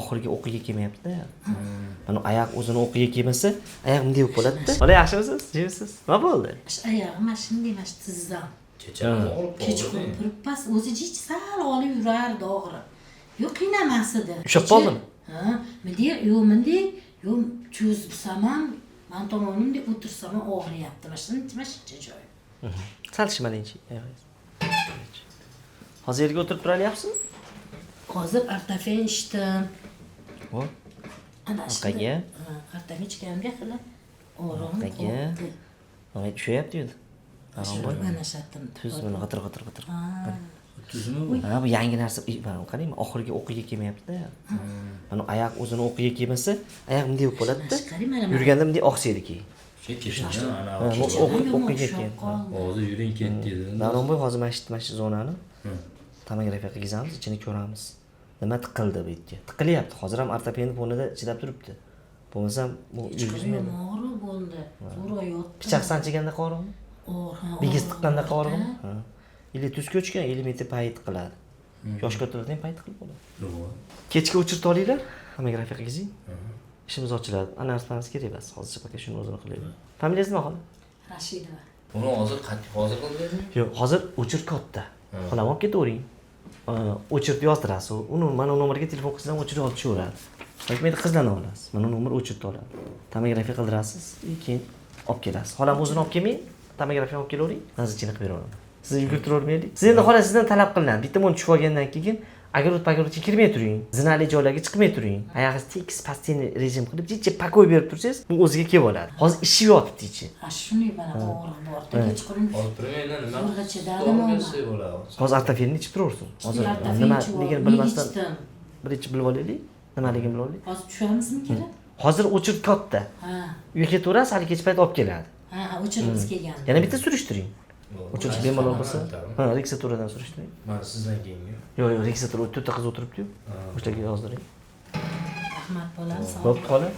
oxirgi o'qiga kelmayapti-da. Mana oyoq o'zini o'qiga kelmasa, oyoq bunday bo'lib qoladi-da. Bola yaxshimisiz? Jimisiz? Nima bo'ldi? Oyog'im mana shunday mana tizdan. Kechqurun Turibpas o'zi hech sal olib yurardi og'rib. Yo'q qiynamas edi. Ushab qoldimi? Ha, bunday cho'zsam ham, men tomonimda o'tirsam ham og'riyapti. Mana shuncha joyi. Sal shimalinkchi. Hozir yerga o'tirib turalyapsizmi? Hozir artafen ichdim. Voy. Ana Orqaga? Artafen ichganimga qilib orom Orqaga. Nima tushyapti endi? Mana shatdim. Tuz buni g'atir. Tuzmi? Ha, bu yangi narsa. Mana qaraymi, oxirgi o'qiga kelmayapti-da. Mana oyoq o'zini o'qiga kelmasa, oyoq bunday bo'lib qoladi-da. Yurganda bunday oqsaydi keyin. Kechqurun ana o'qiga keldi. hozir yuring ketdi dedi. Davronboy hozir mana shu zonani tomografiya qilgizamiz, ichini ko'ramiz. Nima tiqildi bu yerga? Tiqilyapti. Hozir ham ortopedning fonida chidab turibdi. Bo'lmasa bu yurgizmaydi. Og'riq bo'ldi. Zo'r yotdi. Pichoq sanchiganda qo'rqmi? Bigiz tiqqanda qo'rqmi? Ha. Ili tuz ko'chgan, ili metr payt qiladi. Yoshga to'ladigan payt qilib bo'ladi. Kechga o'chirib olinglar, tomografiya qilgizing. Ishimiz ochiladi. Analiz kerak emas. Hozircha paka shuni o'zini qilaylik. Familiyangiz nima xola? Rashidova. Uni hozir qildingizmi? Yo'q, hozir o'chir katta. Xolam olib ketavering. O'chirib yozdirasiz. Uni mana nomerga telefon qilsam o'chirib olib tushaveradi. Yoki menda qizlarni olasiz. Mana nomer o'chirib oladi. Tomografiya qildirasiz, keyin olib kelasiz. Xolam o'zini olib kelmang, tomografiya olib kelavering. Nazarchini qilib beraman. Siz yugurtirib olmaylik. Siz endi xola sizdan talab qilinadi. Bitta mon tushib olgandan keyin agorod-pagorodga kirmay turing. Zinali joylarga chiqmay turing. Oyog'ingiz tekis pastiy rejim qilib, jicha pakoy berib tursangiz, bu o'ziga kelib oladi. Hozir ishib yotibdi ichi. Shunday mana og'riq bor. Kechqurun Olib turmayman nima? zo'rg'acha dadimi? Hozir artafelni ichib turaversin. Hozir nimaligini bilmasdan birinchi bilib olaylik. Nimaligini bilib olaylik. Hozir tushamizmi kerak? Hozir o'chirib katta. Ha. Uyga ketaverasiz, hali kech payt olib keladi. Ha, o'chirimiz kelgan. Yana bitta surishtiring. O'chirish bemalol bo'lsa, ha, reksaturadan surishtiring. Mana sizdan keyingi. Yo'q, reksatura to'rtta qiz o'tiribdi-yu. O'shalarga yozdiring. Rahmat bolam. Bo'pti, xola.